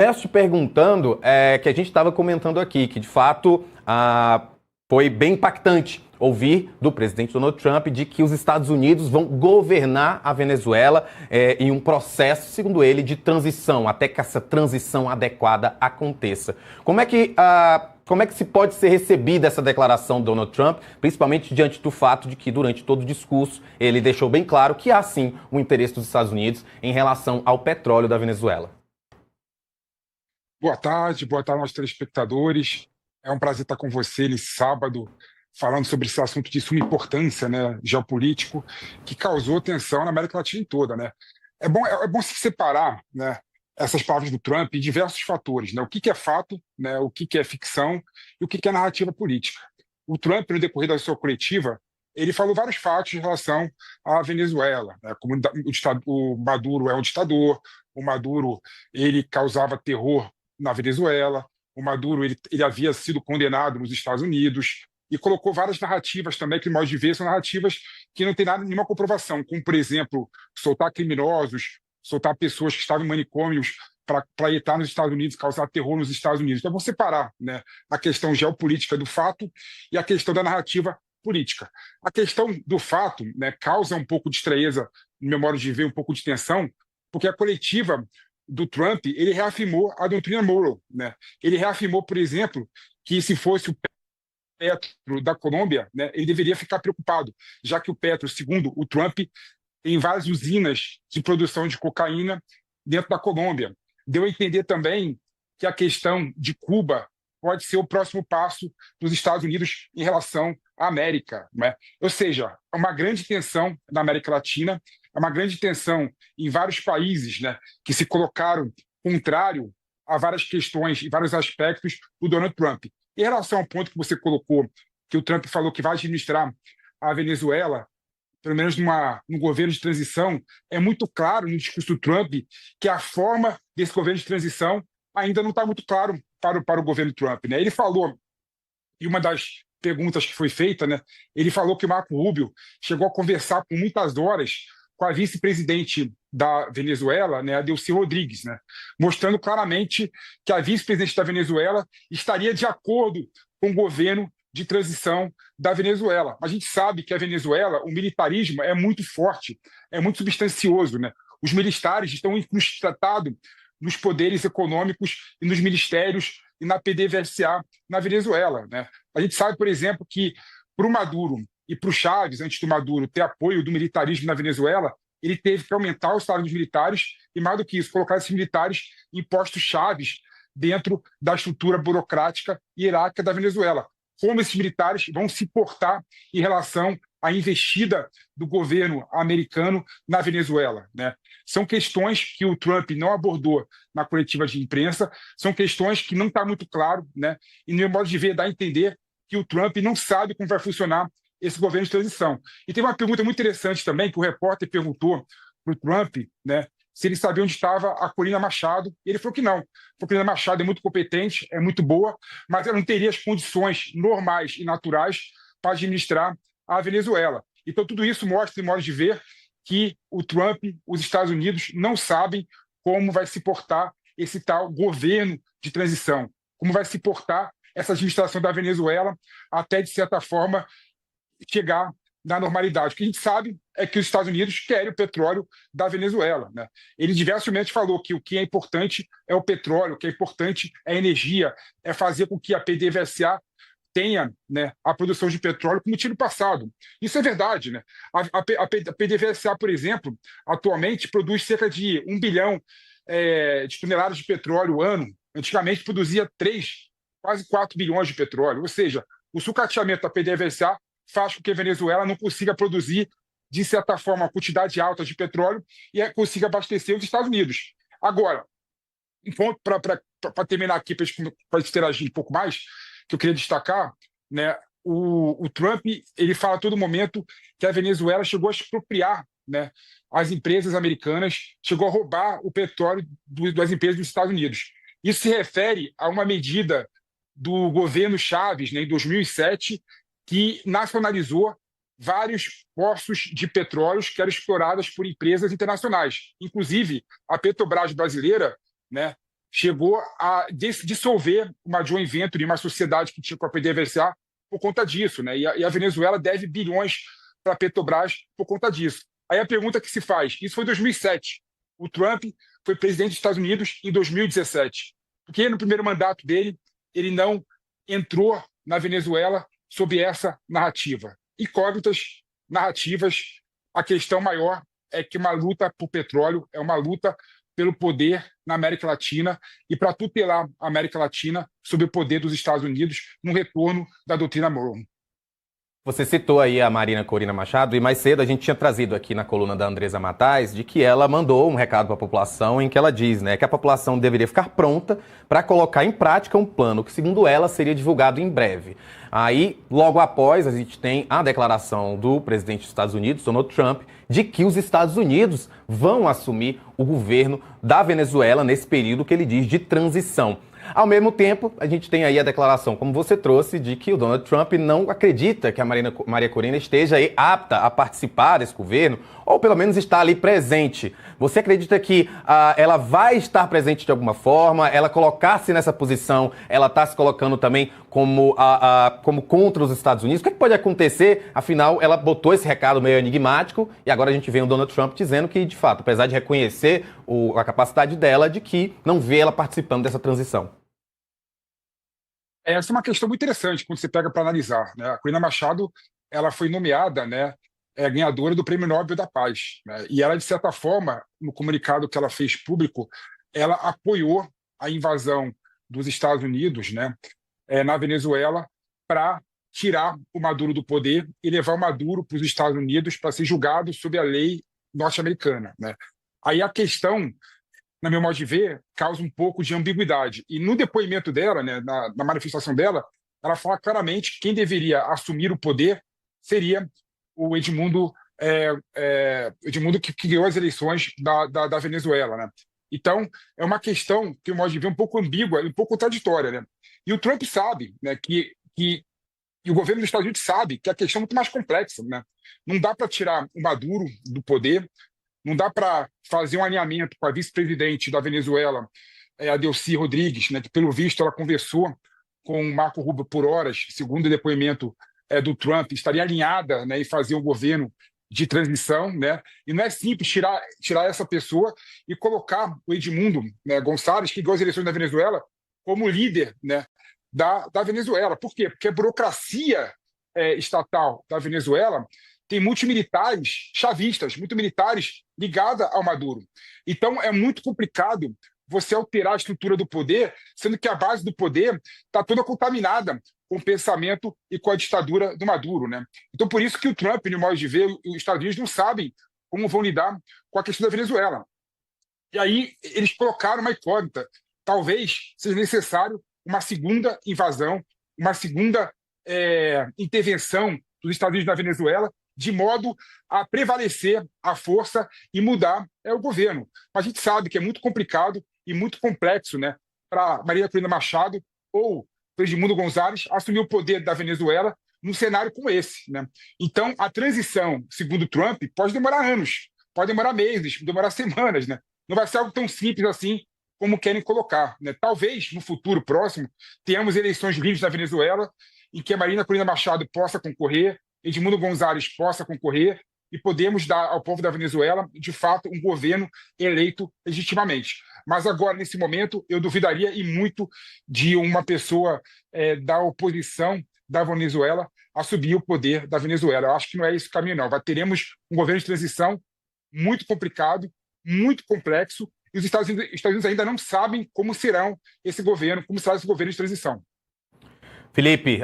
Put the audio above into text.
Começo te perguntando que a gente estava comentando aqui, que de fato foi bem impactante ouvir do presidente Donald Trump de que os Estados Unidos vão governar a Venezuela em um processo, segundo ele, de transição, até que essa transição adequada aconteça. Como é que se pode ser recebida essa declaração do Donald Trump, principalmente diante do fato de que, durante todo o discurso, ele deixou bem claro que há sim o interesse dos Estados Unidos em relação ao petróleo da Venezuela? Boa tarde aos telespectadores. É um prazer estar com você nesse sábado, falando sobre esse assunto de suma importância, né, geopolítico, que causou tensão na América Latina toda, né? É bom se separar, né, essas palavras do Trump em diversos fatores, né? O que é fato, né, o que é ficção e o que é narrativa política. O Trump, no decorrer da sua coletiva, ele falou vários fatos em relação à Venezuela, né? Como o Maduro é um ditador, o Maduro ele causava terror na Venezuela. O Maduro ele havia sido condenado nos Estados Unidos e colocou várias narrativas também, que, no modo de ver, são narrativas que não têm nenhuma comprovação, como, por exemplo, soltar criminosos, soltar pessoas que estavam em manicômios para estar nos Estados Unidos, causar terror nos Estados Unidos. Então, vamos separar, né, a questão geopolítica do fato e a questão da narrativa política. A questão do fato, né, causa um pouco de estranheza, no meu modo de ver, um pouco de tensão, porque a coletiva do Trump, ele reafirmou a doutrina Monroe, né? Ele reafirmou, por exemplo, que se fosse o Petro da Colômbia, né, ele deveria ficar preocupado, já que o Petro, segundo o Trump, tem várias usinas de produção de cocaína dentro da Colômbia. Deu a entender também que a questão de Cuba pode ser o próximo passo dos Estados Unidos em relação à América, né? Ou seja, é uma grande tensão na América Latina, é uma grande tensão em vários países, né, que se colocaram contrário a várias questões e vários aspectos do Donald Trump. Em relação ao ponto que você colocou, que o Trump falou que vai administrar a Venezuela, pelo menos num governo de transição, é muito claro no discurso do Trump que a forma desse governo de transição ainda não está muito claro para o governo Trump, né? Ele falou, e uma das perguntas que foi feita, né, ele falou que o Marco Rubio chegou a conversar por muitas horas com a vice-presidente da Venezuela, né, a Delcy Rodrigues, né, mostrando claramente que a vice-presidente da Venezuela estaria de acordo com o governo de transição da Venezuela. A gente sabe que a Venezuela, o militarismo é muito forte, é muito substancioso, né? Os militares estão incrustados nos poderes econômicos e nos ministérios e na PDVSA na Venezuela, né? A gente sabe, por exemplo, que para o Maduro e para o Chávez, antes do Maduro ter apoio do militarismo na Venezuela, ele teve que aumentar o salário dos militares e, mais do que isso, colocar esses militares em postos chaves dentro da estrutura burocrática e hierárquica da Venezuela. Como esses militares vão se portar em relação à investida do governo americano na Venezuela, né? São questões que o Trump não abordou na coletiva de imprensa, são questões que não está muito claro, né? E, no meu modo de ver, dá a entender que o Trump não sabe como vai funcionar esse governo de transição. E tem uma pergunta muito interessante também, que o repórter perguntou para o Trump, né, se ele sabia onde estava a Corina Machado, e ele falou que não. A Corina Machado é muito competente, é muito boa, mas ela não teria as condições normais e naturais para administrar a Venezuela. Então, tudo isso mostra, em modo de ver, que o Trump, os Estados Unidos, não sabem como vai se portar esse tal governo de transição, como vai se portar essa administração da Venezuela até, de certa forma, chegar na normalidade. O que a gente sabe é que os Estados Unidos querem o petróleo da Venezuela, né? Ele diversamente falou que o que é importante é o petróleo, o que é importante é a energia, é fazer com que a PDVSA tenha, né, a produção de petróleo como tinha no passado. Isso é verdade, né? A PDVSA, por exemplo, atualmente produz cerca de 1 bilhão de toneladas de petróleo ano. Antigamente produzia 3, quase 4 bilhões de petróleo. Ou seja, o sucateamento da PDVSA faz com que a Venezuela não consiga produzir, de certa forma, uma quantidade alta de petróleo e consiga abastecer os Estados Unidos. Agora, um ponto para terminar aqui, para a gente interagir um pouco mais, que eu queria destacar, né, o Trump ele fala a todo momento que a Venezuela chegou a expropriar, né, as empresas americanas, chegou a roubar o petróleo das empresas dos Estados Unidos. Isso se refere a uma medida do governo Chávez, né, em 2007, que nacionalizou vários poços de petróleo que eram explorados por empresas internacionais. Inclusive, a Petrobras brasileira, né, chegou a dissolver uma joint venture, uma sociedade que tinha com a PDVSA por conta disso, né? E a Venezuela deve bilhões para a Petrobras por conta disso. Aí a pergunta que se faz, isso foi em 2007. O Trump foi presidente dos Estados Unidos em 2017. Por que no primeiro mandato dele ele não entrou na Venezuela sob essa narrativa? Incógnitas, narrativas, a questão maior é que uma luta por petróleo é uma luta pelo poder na América Latina e para tutelar a América Latina sob o poder dos Estados Unidos no retorno da doutrina Monroe. Você citou aí a Marina Corina Machado e mais cedo a gente tinha trazido aqui na coluna da Andresa Matais de que ela mandou um recado para a população em que ela diz, né, que a população deveria ficar pronta para colocar em prática um plano que, segundo ela, seria divulgado em breve. Aí, logo após, a gente tem a declaração do presidente dos Estados Unidos, Donald Trump, de que os Estados Unidos vão assumir o governo da Venezuela nesse período que ele diz de transição. Ao mesmo tempo, a gente tem aí a declaração, como você trouxe, de que o Donald Trump não acredita que a Maria Corina esteja aí apta a participar desse governo, ou pelo menos estar ali presente. Você acredita que ela vai estar presente de alguma forma? Ela colocar-se nessa posição, ela está se colocando também como contra os Estados Unidos? O que é que pode acontecer? Afinal, ela botou esse recado meio enigmático e agora a gente vê o Donald Trump dizendo que, de fato, apesar de reconhecer a capacidade dela, de que não vê ela participando dessa transição. Essa é uma questão muito interessante quando você pega para analisar, né? A Corina Machado, ela foi nomeada, né, ganhadora do Prêmio Nobel da Paz, né? E ela, de certa forma, no comunicado que ela fez público, ela apoiou a invasão dos Estados Unidos, né, na Venezuela para tirar o Maduro do poder e levar o Maduro para os Estados Unidos para ser julgado sob a lei norte-americana, né? Aí a questão, na meu modo de ver, causa um pouco de ambiguidade. E no depoimento dela, né, na manifestação dela, ela fala claramente que quem deveria assumir o poder seria o Edmundo, Edmundo que ganhou as eleições da Venezuela, né? Então, é uma questão, que eu modo de ver, um pouco ambígua e um pouco contraditória, né? E o Trump sabe, né, e o governo dos Estados Unidos sabe que a questão é muito mais complexa, né? Não dá para tirar o Maduro do poder, não dá para fazer um alinhamento com a vice-presidente da Venezuela, a Delcy Rodrigues, né, que, pelo visto, ela conversou com o Marco Rubio por horas, segundo o depoimento do Trump, estaria alinhada, né, em fazer um governo de transição, né? E não é simples tirar essa pessoa e colocar o Edmundo, né, Gonçalves, que ganhou as eleições da Venezuela, como líder, né, da Venezuela. Por quê? Porque a burocracia estatal da Venezuela tem muitos militares chavistas, muitos militares ligados ao Maduro. Então, é muito complicado você alterar a estrutura do poder, sendo que a base do poder está toda contaminada com o pensamento e com a ditadura do Maduro, né? Então, por isso que o Trump, no modo de ver, os Estados Unidos não sabem como vão lidar com a questão da Venezuela. E aí, eles colocaram uma incógnita. Talvez seja necessário uma segunda invasão, uma segunda intervenção dos Estados Unidos na Venezuela, de modo a prevalecer a força e mudar o governo. Mas a gente sabe que é muito complicado e muito complexo, né, para Maria Corina Machado ou para Edmundo Gonçalves assumir o poder da Venezuela num cenário como esse, né? Então, a transição, segundo Trump, pode demorar anos, pode demorar meses, pode demorar semanas, né? Não vai ser algo tão simples assim como querem colocar, né? Talvez, no futuro próximo, tenhamos eleições livres na Venezuela em que a Marina Corina Machado possa concorrer, Edmundo Gonçalves possa concorrer e podemos dar ao povo da Venezuela, de fato, um governo eleito legitimamente. Mas agora, nesse momento, eu duvidaria e muito de uma pessoa da oposição da Venezuela assumir o poder da Venezuela. Eu acho que não é esse o caminho, não. Teremos um governo de transição muito complicado, muito complexo, e os Estados Unidos ainda não sabem como será esse governo de transição. Felipe,